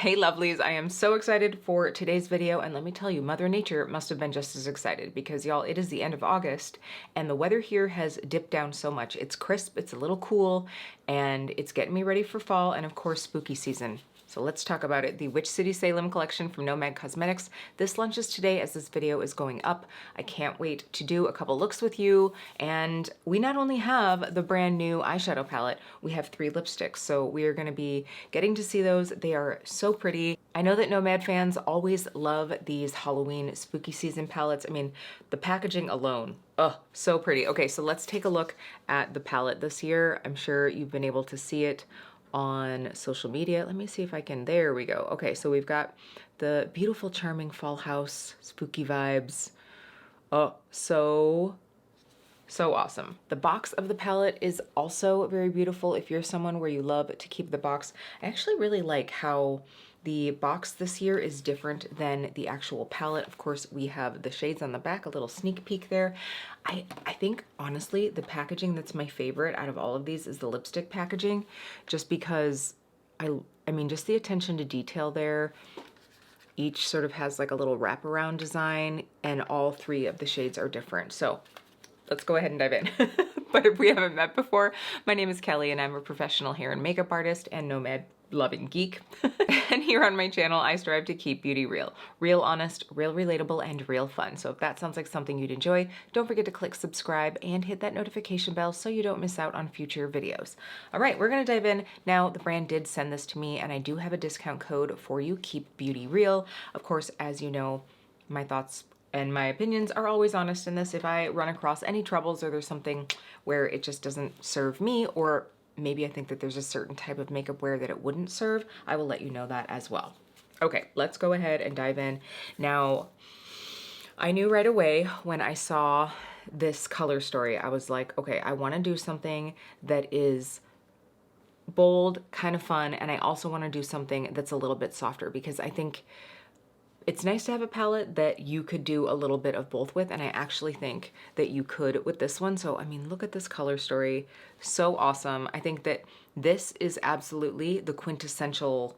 Hey lovelies, I am so excited for today's video, and let me tell you, Mother Nature must have been just as excited because y'all, it is the end of August and the weather here has dipped down so much. It's crisp, it's a little cool, and it's getting me ready for fall and of course spooky season. So let's talk about it. The City Salem Collection from Nomad Cosmetics. This launches today as this video is going up. I can't wait to do a couple looks with you. And we not only have the brand new eyeshadow palette, we have 3 lipsticks. So we are gonna be getting to see those. They are so pretty. I know that Nomad fans always love these Halloween spooky season palettes. I mean, the packaging alone, oh, so pretty. Okay, so let's take a look at the palette this year. I'm sure you've been able to see it on social media. Let me see if I can, there we go. Okay, so we've got the beautiful, charming fall house, spooky vibes. Oh, so awesome. The box of the palette is also very beautiful. If you're someone where you love to keep the box, I actually really like how the box this year is different than the actual palette. Of course, we have the shades on the back, a little sneak peek there. I think, honestly, the packaging that's my favorite out of all of these is the lipstick packaging, just because I mean, just the attention to detail there. Each sort of has like a little wraparound design, and all 3 of the shades are different. So let's go ahead and dive in. But if we haven't met before, my name is Kelly and I'm a professional hair and makeup artist and nomad loving geek. And here on my channel, I strive to keep beauty real. Real honest, real relatable, and real fun. So if that sounds like something you'd enjoy, don't forget to click subscribe and hit that notification bell so you don't miss out on future videos. All right, we're gonna dive in. Now, the brand did send this to me and I do have a discount code for you, Keep Beauty Real. Of course, as you know, my thoughts and my opinions are always honest in this. If I run across any troubles or there's something where it just doesn't serve me, or maybe I think that there's a certain type of makeup wear that it wouldn't serve, I will let you know that as well. Okay, let's go ahead and dive in. Now, I knew right away when I saw this color story, I was like, okay, I wanna do something that is bold, kind of fun, and I also wanna do something that's a little bit softer because I think it's nice to have a palette that you could do a little bit of both with, and I actually think that you could with this one. So, I mean, look at this color story. So awesome. I think that this is absolutely the quintessential,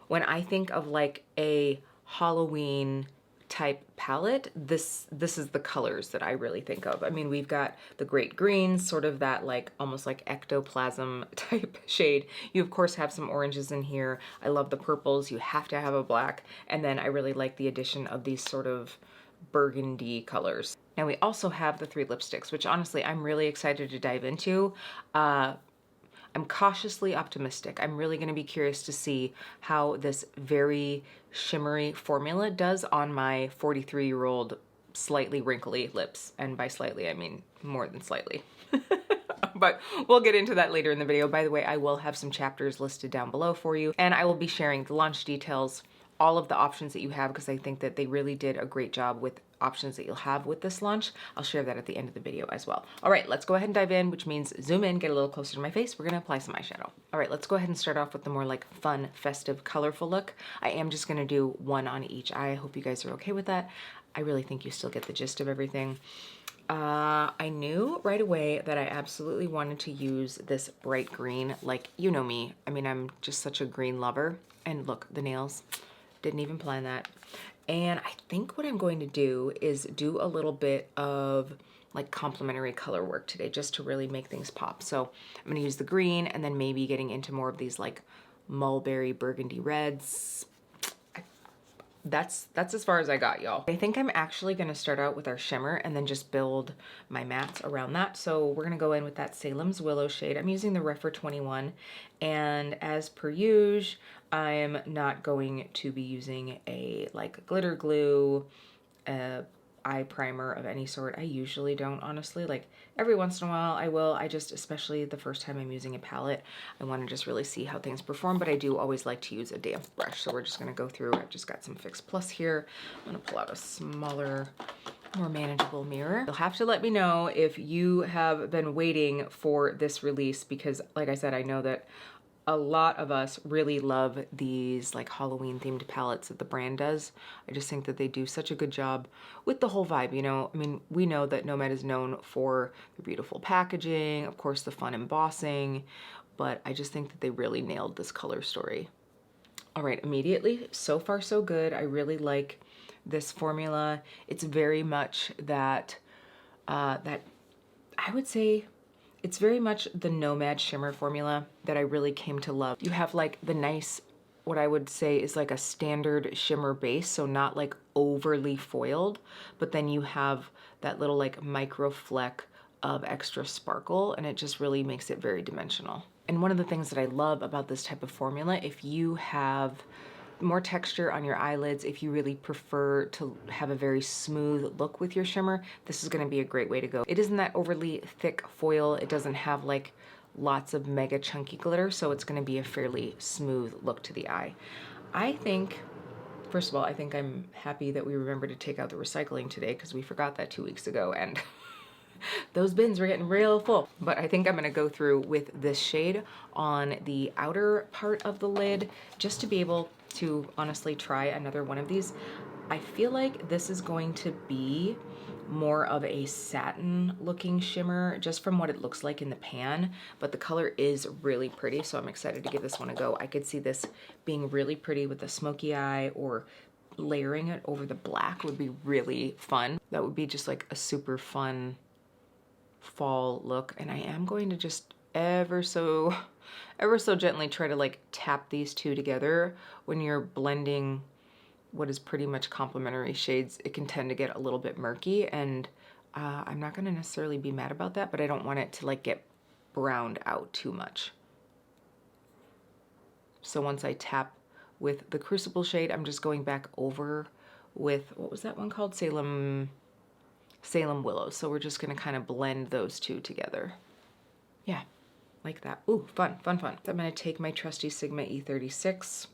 when I think of like a Halloween type palette, this is the colors that I really think of. I mean, we've got the great greens, sort of that like almost like ectoplasm type shade. You of course have some oranges in here. I love the purples. You have to have a black. And then I really like the addition of these sort of burgundy colors. Now we also have the 3 lipsticks, which honestly I'm really excited to dive into. I'm cautiously optimistic. I'm really gonna be curious to see how this very shimmery formula does on my 43-year-old slightly wrinkly lips. And by slightly, I mean more than slightly. But we'll get into that later in the video. By the way, I will have some chapters listed down below for you, and I will be sharing the launch details, all of the options that you have, because I think that they really did a great job with options that you'll have with this launch. I'll share that at the end of the video as well. All right, let's go ahead and dive in, which means zoom in, get a little closer to my face. We're gonna apply some eyeshadow. All right, let's go ahead and start off with the more like fun, festive, colorful look. I am just gonna do 1 on each eye. I hope you guys are okay with that. I really think you still get the gist of everything. I knew right away that I absolutely wanted to use this bright green. Like, you know me, I mean, I'm just such a green lover. And look, the nails, didn't even plan that. And I think what I'm going to do is do a little bit of like complementary color work today just to really make things pop. So I'm gonna use the green and then maybe getting into more of these like mulberry burgundy reds. That's as far as I got, y'all. I think I'm actually gonna start out with our shimmer and then just build my mattes around that. So we're gonna go in with that Salem's Willow shade. I'm using the Refer 21, and as per usual, I'm not going to be using a like glitter glue, eye primer of any sort. I usually don't, honestly. Like every once in a while I will. I just, especially the first time I'm using a palette, I want to just really see how things perform, but I do always like to use a damp brush. So we're just going to go through. I've just got some Fix Plus here. I'm going to pull out a smaller, more manageable mirror. You'll have to let me know if you have been waiting for this release, because like I said, I know that a lot of us really love these like Halloween themed palettes that the brand does. I just think that they do such a good job with the whole vibe, you know? I mean, we know that Nomad is known for the beautiful packaging, of course the fun embossing, but I just think that they really nailed this color story. All right, immediately, so far so good. I really like this formula. It's very much that, that I would say it's very much the Nomad shimmer formula that I really came to love. You have like the nice, what I would say is like a standard shimmer base, so not like overly foiled, but then you have that little like micro fleck of extra sparkle, and it just really makes it very dimensional. And one of the things that I love about this type of formula, if you have more texture on your eyelids, if you really prefer to have a very smooth look with your shimmer, this is going to be a great way to go. It isn't that overly thick foil. It doesn't have like lots of mega chunky glitter, so it's going to be a fairly smooth look to the eye. I think, first of all, I think I'm happy that we remembered to take out the recycling today, because we forgot that 2 weeks ago, and those bins were getting real full. But I think I'm gonna go through with this shade on the outer part of the lid, just to be able to honestly try another one of these. I feel like this is going to be more of a satin looking shimmer, just from what it looks like in the pan, but the color is really pretty, so I'm excited to give this one a go. I could see this being really pretty with a smoky eye, or layering it over the black would be really fun. That would be just like a super fun fall look. And I am going to just ever so gently try to like tap these two together. When you're blending what is pretty much complementary shades, it can tend to get a little bit murky, and I'm not going to necessarily be mad about that, but I don't want it to like get browned out too much. So once I tap with the Crucible shade, I'm just going back over with, what was that one called? Salem Willows. So we're just gonna kind of blend those two together. Yeah, like that. Ooh, fun, fun, fun. I'm gonna take my trusty Sigma E36,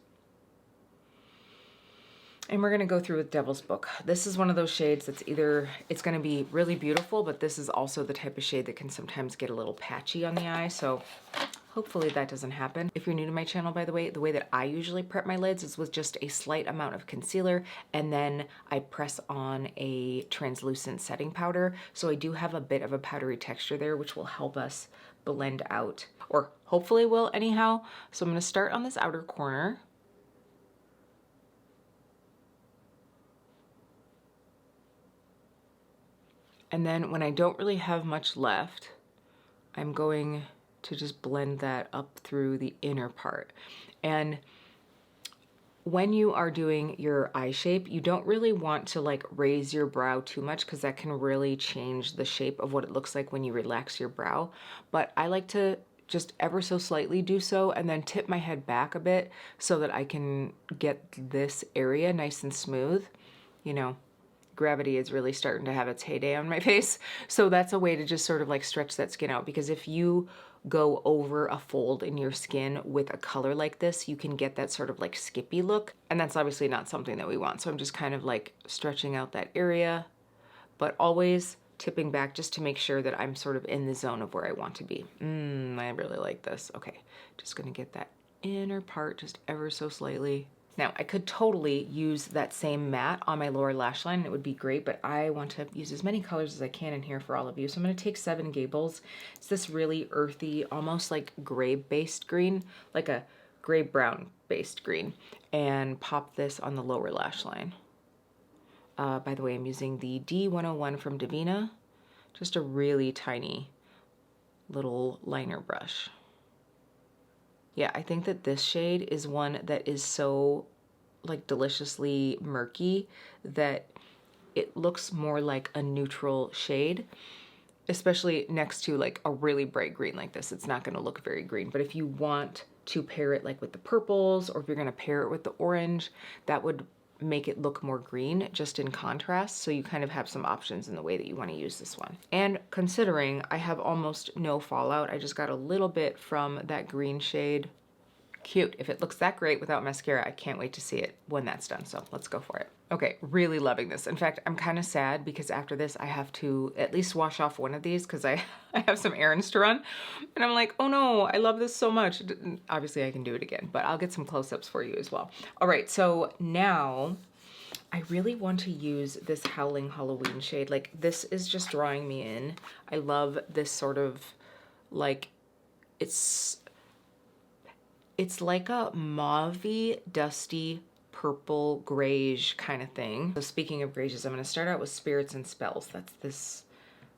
and we're gonna go through with Devil's Book. This is one of those shades that's either, it's gonna be really beautiful, but this is also the type of shade that can sometimes get a little patchy on the eye, so hopefully that doesn't happen. If you're new to my channel, by the way that I usually prep my lids is with just a slight amount of concealer, and then I press on a translucent setting powder. So I do have a bit of a powdery texture there, which will help us blend out, or hopefully will anyhow. So I'm gonna start on this outer corner. And then when I don't really have much left, I'm going to just blend that up through the inner part. And when you are doing your eye shape, you don't really want to like raise your brow too much, because that can really change the shape of what it looks like when you relax your brow. But I like to just ever so slightly do so, and then tip my head back a bit so that I can get this area nice and smooth. You know, gravity is really starting to have its heyday on my face. So that's a way to just sort of like stretch that skin out, because if you go over a fold in your skin with a color like this, you can get that sort of like skippy look, and that's obviously not something that we want. So I'm just kind of like stretching out that area, but always tipping back just to make sure that I'm sort of in the zone of where I want to be. I really like this. Okay, just gonna get that inner part just ever so slightly. Now, I could totally use that same matte on my lower lash line, and it would be great, but I want to use as many colors as I can in here for all of you. So I'm going to take Seven Gables. It's this really earthy, almost like gray-based green, like a gray-brown based green, and pop this on the lower lash line. By the way, I'm using the D101 from Davina, just a really tiny little liner brush. Yeah, I think that this shade is one that is so like deliciously murky that it looks more like a neutral shade, especially next to like a really bright green like this. It's not gonna look very green, but if you want to pair it like with the purples, or if you're gonna pair it with the orange, that would make it look more green just in contrast. So you kind of have some options in the way that you want to use this one. And considering I have almost no fallout, I just got a little bit from that green shade. Cute. If it looks that great without mascara, I can't wait to see it when that's done. So let's go for it. Okay, really loving this. In fact, I'm kind of sad because after this I have to at least wash off one of these, because I have some errands to run, and I'm like, oh no, I love this so much. Obviously I can do it again, but I'll get some close-ups for you as well. All right, so now I really want to use this Howling Halloween shade. Like, this is just drawing me in. I love this sort of like, it's It's like a mauvey, dusty, purple, grayish kind of thing. So speaking of grayish, I'm going to start out with Spirits and Spells. That's this.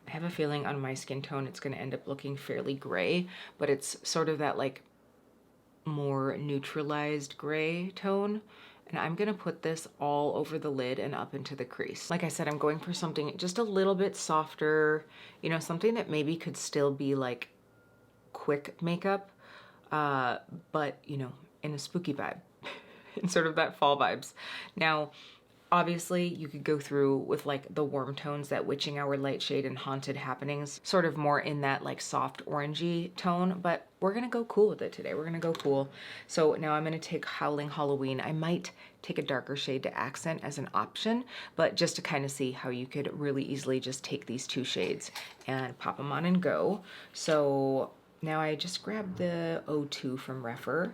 I have a feeling on my skin tone it's going to end up looking fairly gray, but it's sort of that like more neutralized gray tone. And I'm gonna put this all over the lid and up into the crease. Like I said, I'm going for something just a little bit softer, you know, something that maybe could still be like quick makeup, but you know, in a spooky vibe, in sort of that fall vibes. Now, obviously, you could go through with like the warm tones, that Witching Hour light shade and Haunted Happenings, sort of more in that like soft orangey tone, but we're gonna go cool with it today. We're gonna go cool. So now I'm gonna take Howling Halloween. I might take a darker shade to accent as an option, but just to kind of see how you could really easily just take these two shades and pop them on and go. So now I just grabbed the O2 from Refer.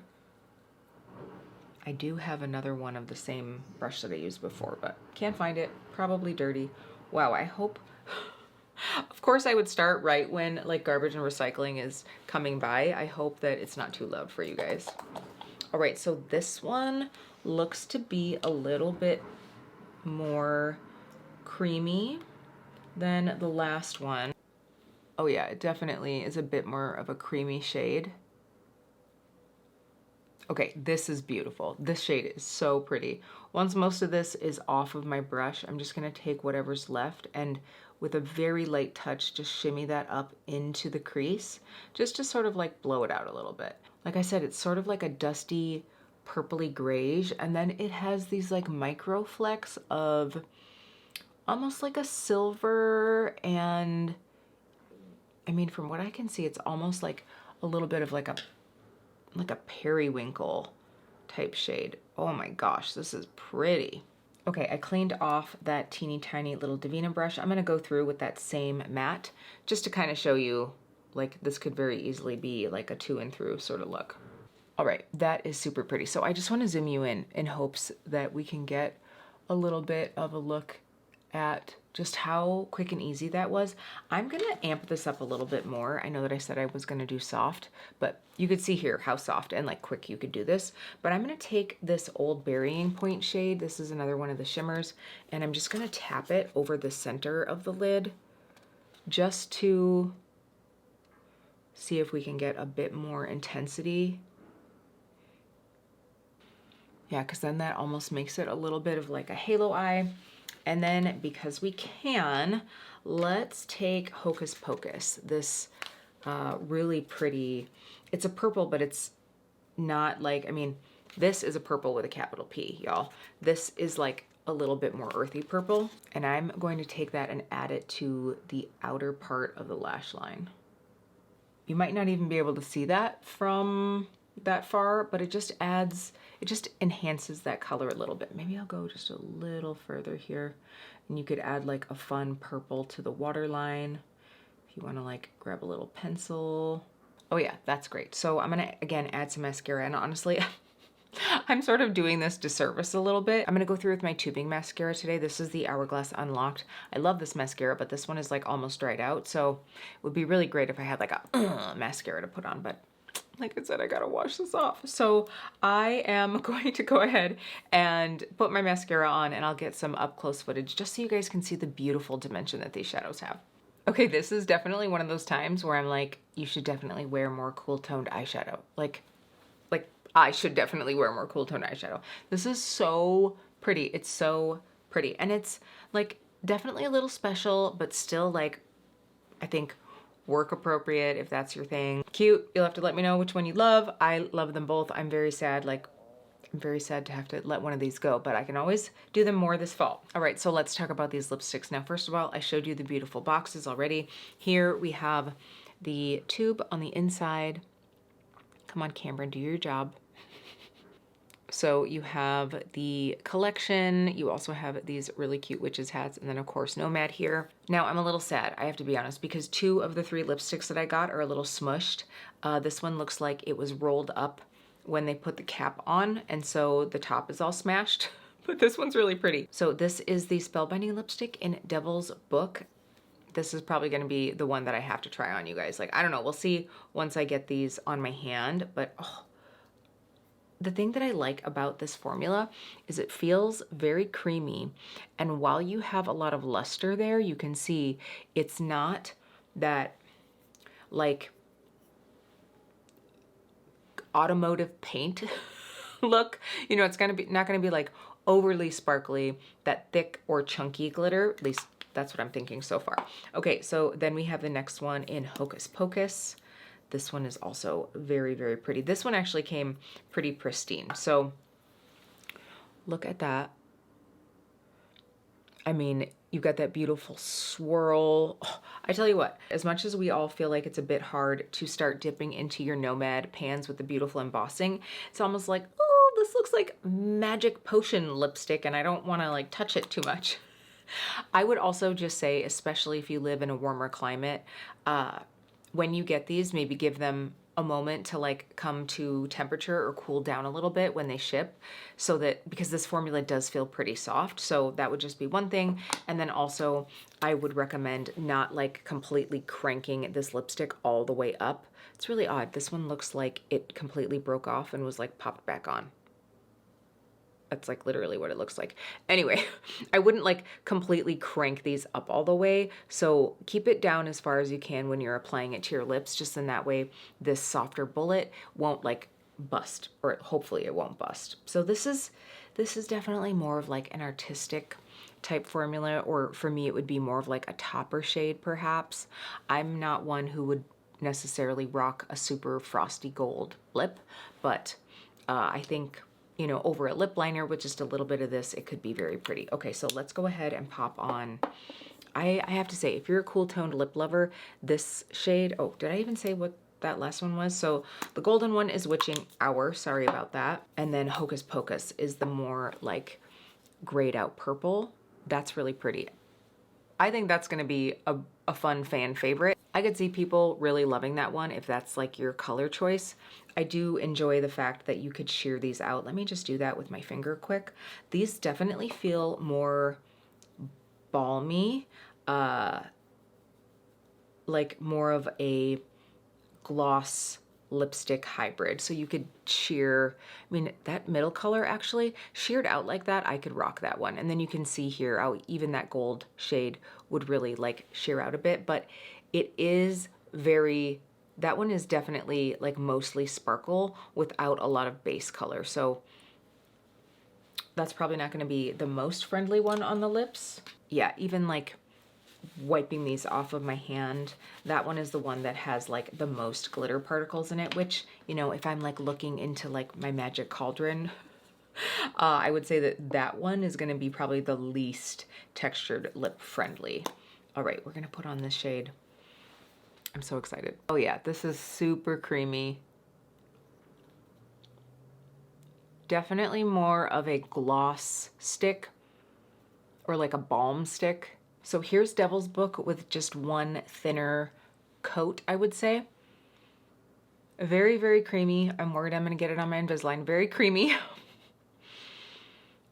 I do have another one of the same brush that I used before, but can't find it. Probably dirty. Wow, I hope... Of course I would start right when like garbage and recycling is coming by. I hope that it's not too loud for you guys. All right, so this one looks to be a little bit more creamy than the last one. Oh yeah, it definitely is a bit more of a creamy shade. Okay, this is beautiful. This shade is so pretty. Once most of this is off of my brush, I'm just gonna take whatever's left and with a very light touch, just shimmy that up into the crease, just to sort of like blow it out a little bit. Like I said, it's sort of like a dusty, purpley grayish, and then it has these like micro flecks of almost like a silver, and I mean, from what I can see, it's almost like a little bit of like a periwinkle type shade. Oh my gosh, this is pretty. Okay, I cleaned off that teeny tiny little Davina brush. I'm gonna go through with that same matte just to kind of show you like this could very easily be like a to and through sort of look. All right, that is super pretty. So I just want to zoom you in hopes that we can get a little bit of a look at just how quick and easy that was. I'm gonna amp this up a little bit more. I know that I said I was gonna do soft, but you could see here how soft and like quick you could do this. But I'm gonna take this Old Burying Point shade. This is another one of the shimmers, and I'm just gonna tap it over the center of the lid just to see if we can get a bit more intensity. Yeah, because then that almost makes it a little bit of like a halo eye. And then because we can, let's take Hocus Pocus, this really pretty, it's a purple, but it's not like, I mean, this is a purple with a capital P, y'all. This is like a little bit more earthy purple. And I'm going to take that and add it to the outer part of the lash line. You might not even be able to see that from that far, but it just adds, it just enhances that color a little bit. Maybe I'll go just a little further here, and you could add like a fun purple to the waterline if you want to like grab a little pencil. Oh yeah, that's great. So I'm gonna again add some mascara, and honestly I'm sort of doing this disservice a little bit. I'm gonna go through with my tubing mascara today. This is the Hourglass Unlocked. I love this mascara, but this one is like almost dried out, so it would be really great if I had like a mascara to put on, but like I said, I gotta wash this off. So I am going to go ahead and put my mascara on, and I'll get some up close footage just so you guys can see the beautiful dimension that these shadows have. Okay, this is definitely one of those times where I'm like, you should definitely wear more cool toned eyeshadow. Like I should definitely wear more cool toned eyeshadow. This is so pretty. It's so pretty. And it's like definitely a little special, but still like, I think work appropriate if that's your thing. Cute. You'll have to let me know which one you love. I love them both. I'm very sad. Like, I'm very sad to have to let one of these go, but I can always do them more this fall. All right, so let's talk about these lipsticks. Now, first of all, I showed you the beautiful boxes already. Here we have the tube on the inside. Come on, Cameron, do your job. So you have the collection, you also have these really cute witches hats, and then of course Nomad here. Now I'm a little sad, I have to be honest, because 2 of the 3 lipsticks that I got are a little smushed. This one looks like it was rolled up when they put the cap on, and so the top is all smashed, but this one's really pretty. So this is the Spellbinding lipstick in Devil's Book. This is probably gonna be the one that I have to try on, you guys. Like, I don't know, we'll see once I get these on my hand, but oh, the thing that I like about this formula is it feels very creamy. And while you have a lot of luster there, you can see it's not that like automotive paint look. You know, it's gonna be not gonna be like overly sparkly, that thick or chunky glitter. At least that's what I'm thinking so far. Okay, so then we have the next one in Hocus Pocus. This one is also very, very pretty. This one actually came pretty pristine. So look at that. I mean, you got that beautiful swirl. Oh, I tell you what, as much as we all feel like it's a bit hard to start dipping into your Nomad pans with the beautiful embossing, it's almost like, oh, this looks like magic potion lipstick and I don't want to like touch it too much. I would also just say, especially if you live in a warmer climate, when you get these, maybe give them a moment to like come to temperature or cool down a little bit when they ship, so that, because this formula does feel pretty soft, so that would just be one thing. And then also I would recommend not like completely cranking this lipstick all the way up. It's really odd. This one looks like it completely broke off and was like popped back on. That's like literally what it looks like. Anyway, I wouldn't like completely crank these up all the way. So keep it down as far as you can when you're applying it to your lips, just in that way this softer bullet won't like bust, or hopefully it won't bust. So this is definitely more of like an artistic type formula, or for me it would be more of like a topper shade perhaps. I'm not one who would necessarily rock a super frosty gold lip, but I think, you know, over a lip liner with just a little bit of this, it could be very pretty. Okay, so let's go ahead and pop on. I have to say, if you're a cool toned lip lover, this shade, oh, did I even say what that last one was? So the golden one is Witching Hour, sorry about that. And then Hocus Pocus is the more like grayed out purple. That's really pretty. I think that's gonna be a fun fan favorite. I could see people really loving that one if that's like your color choice. I do enjoy the fact that you could sheer these out. Let me just do that with my finger quick. These definitely feel more balmy, like more of a gloss lipstick hybrid. So you could sheer, I mean, that middle color actually sheared out like that, I could rock that one. And then you can see here how even that gold shade would really like sheer out a bit, but it is very, that one is definitely like mostly sparkle without a lot of base color. So that's probably not going to be the most friendly one on the lips. Yeah, even like wiping these off of my hand, that one is the one that has like the most glitter particles in it, which, you know, if I'm like looking into like my magic cauldron, I would say that that one is going to be probably the least textured lip friendly. All right, we're going to put on this shade. I'm so excited. Oh yeah, this is super creamy. Definitely more of a gloss stick or like a balm stick. So here's Devil's Book with just one thinner coat, I would say. Very, very creamy. I'm worried I'm gonna get it on my Invisalign. Very creamy.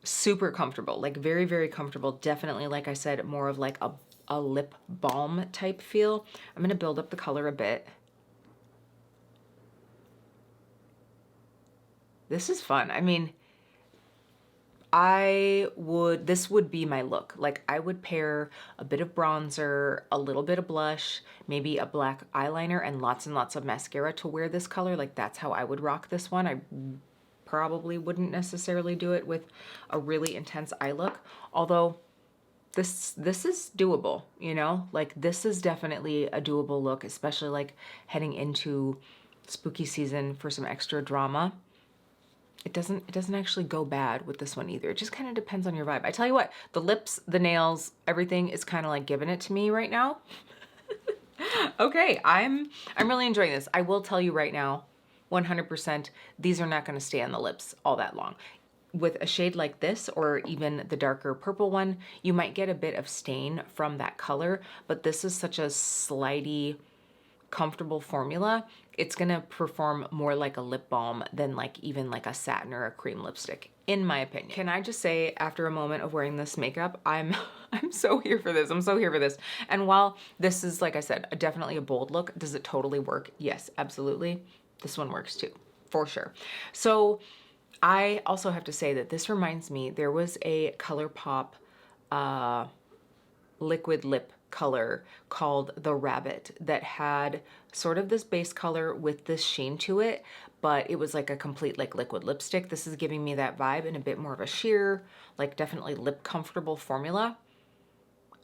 Super comfortable, like very, very comfortable. Definitely, like I said, more of like a lip balm type feel. I'm gonna build up the color a bit. This is fun. I mean, this would be my look. Like I would pair a bit of bronzer, a little bit of blush, maybe a black eyeliner and lots of mascara to wear this color. Like that's how I would rock this one. I probably wouldn't necessarily do it with a really intense eye look, although this is doable, you know? Like this is definitely a doable look, especially like heading into spooky season for some extra drama. It doesn't actually go bad with this one either. It just kind of depends on your vibe. I tell you what, the lips, the nails, everything is kind of like giving it to me right now. Okay, I'm really enjoying this. I will tell you right now, 100%, these are not going to stay on the lips all that long. With a shade like this, or even the darker purple one, you might get a bit of stain from that color, but this is such a slidey, comfortable formula. It's gonna perform more like a lip balm than like even like a satin or a cream lipstick, in my opinion. Can I just say, after a moment of wearing this makeup, I'm so here for this. I'm so here for this. And while this is, like I said, definitely a bold look, does it totally work? Yes, absolutely. This one works too, for sure. So I also have to say that this reminds me, there was a ColourPop liquid lip color called the Rabbit that had sort of this base color with this sheen to it, but it was like a complete like liquid lipstick. This is giving me that vibe and a bit more of a sheer, like definitely lip comfortable formula.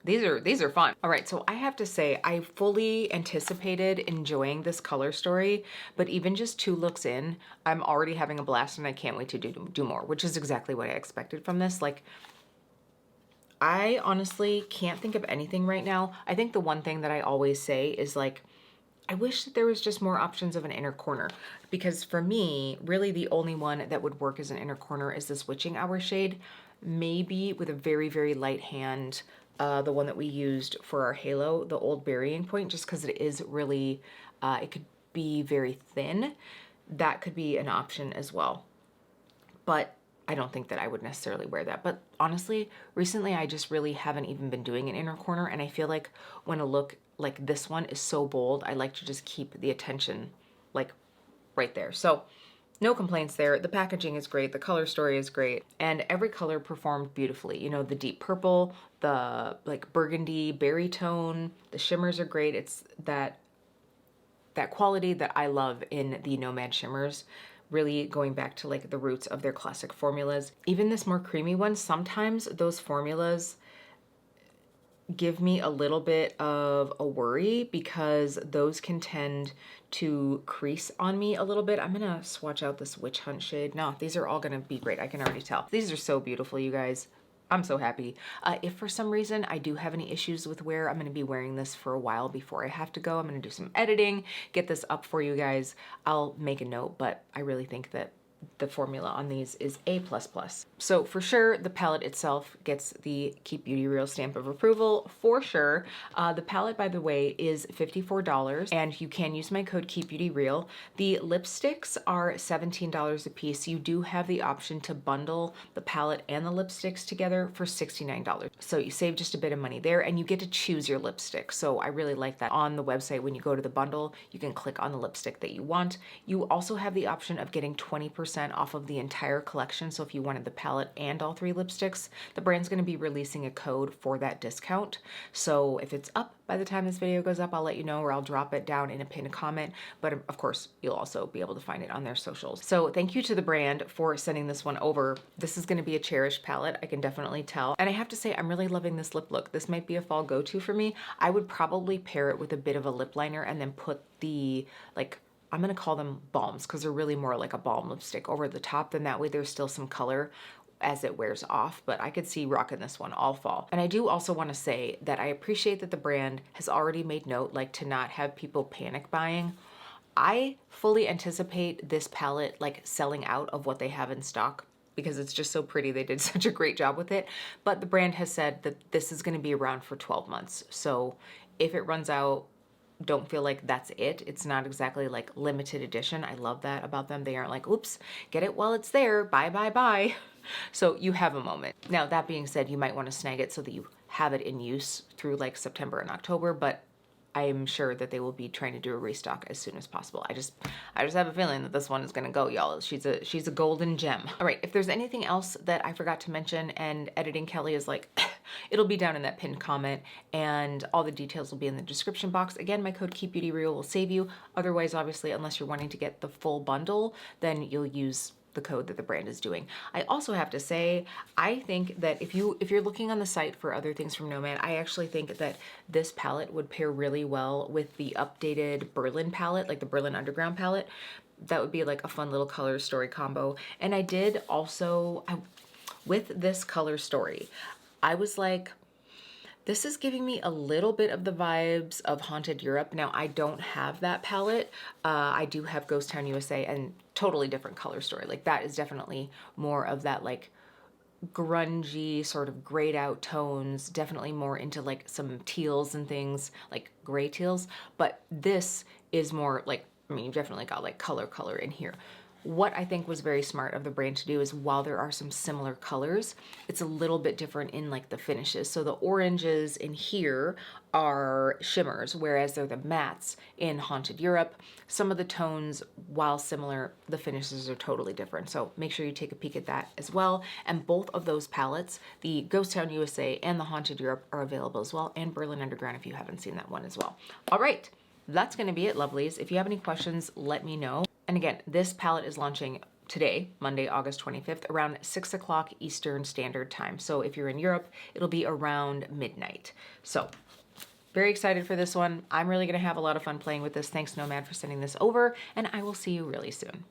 These are fun. All right, so I have to say I fully anticipated enjoying this color story, but even just 2 looks in, I'm already having a blast and I can't wait to do more, which is exactly what I expected from this. Like, I honestly can't think of anything right now. I think the one thing that I always say is like, I wish that there was just more options of an inner corner, because for me, really the only one that would work as an inner corner is this witching hour shade, maybe with a very, very light hand, the one that we used for our halo, the old burying point, just because it is really, it could be very thin. That could be an option as well. But I don't think that I would necessarily wear that. But honestly, recently I just really haven't even been doing an inner corner, and I feel like when a look like this one is so bold, I like to just keep the attention like right there. So no complaints there. The packaging is great. The color story is great. And every color performed beautifully. You know, the deep purple, the like burgundy berry tone, the shimmers are great. It's that quality that I love in the Nomad shimmers, really going back to like the roots of their classic formulas. Even this more creamy one, sometimes those formulas give me a little bit of a worry because those can tend to crease on me a little bit. I'm gonna swatch out this Witch Hunt shade. No, these are all gonna be great. I can already tell. These are so beautiful, you guys. I'm so happy. If for some reason I do have any issues with wear, I'm gonna be wearing this for a while before I have to go. I'm gonna do some editing, get this up for you guys. I'll make a note, but I really think that the formula on these is A++. So for sure, the palette itself gets the Keep Beauty Real stamp of approval for sure. The palette, by the way, is $54, and you can use my code KEEPBEAUTYREAL. The lipsticks are $17 a piece. You do have the option to bundle the palette and the lipsticks together for $69. So you save just a bit of money there, and you get to choose your lipstick. So I really like that. On the website, when you go to the bundle, you can click on the lipstick that you want. You also have the option of getting 20% off of the entire collection. So if you wanted the palette and all 3 lipsticks, the brand's going to be releasing a code for that discount. So if it's up by the time this video goes up, I'll let you know, or I'll drop it down in a pinned comment. But of course, you'll also be able to find it on their socials. So thank you to the brand for sending this one over. This is going to be a cherished palette, I can definitely tell. And I have to say, I'm really loving this lip look. This might be a fall go-to for me. I would probably pair it with a bit of a lip liner and then put the, like, I'm gonna call them balms because they're really more like a balm lipstick over the top. Then that way there's still some color as it wears off, but I could see rocking this one all fall. And I do also want to say that I appreciate that the brand has already made note, like, to not have people panic buying. I fully anticipate this palette like selling out of what they have in stock because it's just so pretty. They did such a great job with it. But the brand has said that this is going to be around for 12 months. So if it runs out, don't feel like that's it. It's not exactly like limited edition. I love that about them. They aren't like, oops, get it while it's there. Bye, bye, bye. So you have a moment. Now, that being said, you might want to snag it so that you have it in use through like September and October, but I'm sure that they will be trying to do a restock as soon as possible. I just have a feeling that this one is gonna go, y'all. She's a golden gem. All right, if there's anything else that I forgot to mention and editing Kelly is like, it'll be down in that pinned comment, and all the details will be in the description box. Again, my code KEEPBEAUTYREAL will save you. Otherwise, obviously, unless you're wanting to get the full bundle, then you'll use the code that the brand is doing. I also have to say, I think that if you're looking on the site for other things from Nomad, I actually think that this palette would pair really well with the updated Berlin palette, like the Berlin Underground palette. That would be like a fun little color story combo. And I did also, with this color story, I was like, this is giving me a little bit of the vibes of Haunted Europe. Now, I don't have that palette. I do have Ghost Town USA, and totally different color story. Like, that is definitely more of that like grungy sort of grayed out tones, definitely more into like some teals and things, like gray teals. But this is more like, I mean, you've definitely got like color in here. What I think was very smart of the brand to do is, while there are some similar colors, it's a little bit different in like the finishes. So the oranges in here are shimmers, whereas they're the mattes in Haunted Europe. Some of the tones, while similar, the finishes are totally different. So make sure you take a peek at that as well. And both of those palettes, the Ghost Town USA and the Haunted Europe, are available as well, and Berlin Underground if you haven't seen that one as well. All right, that's gonna be it, lovelies. If you have any questions, let me know. And again, this palette is launching today, Monday, August 25th, around 6 o'clock Eastern Standard Time. So if you're in Europe, it'll be around midnight. So very excited for this one. I'm really gonna have a lot of fun playing with this. Thanks, Nomad, for sending this over, and I will see you really soon.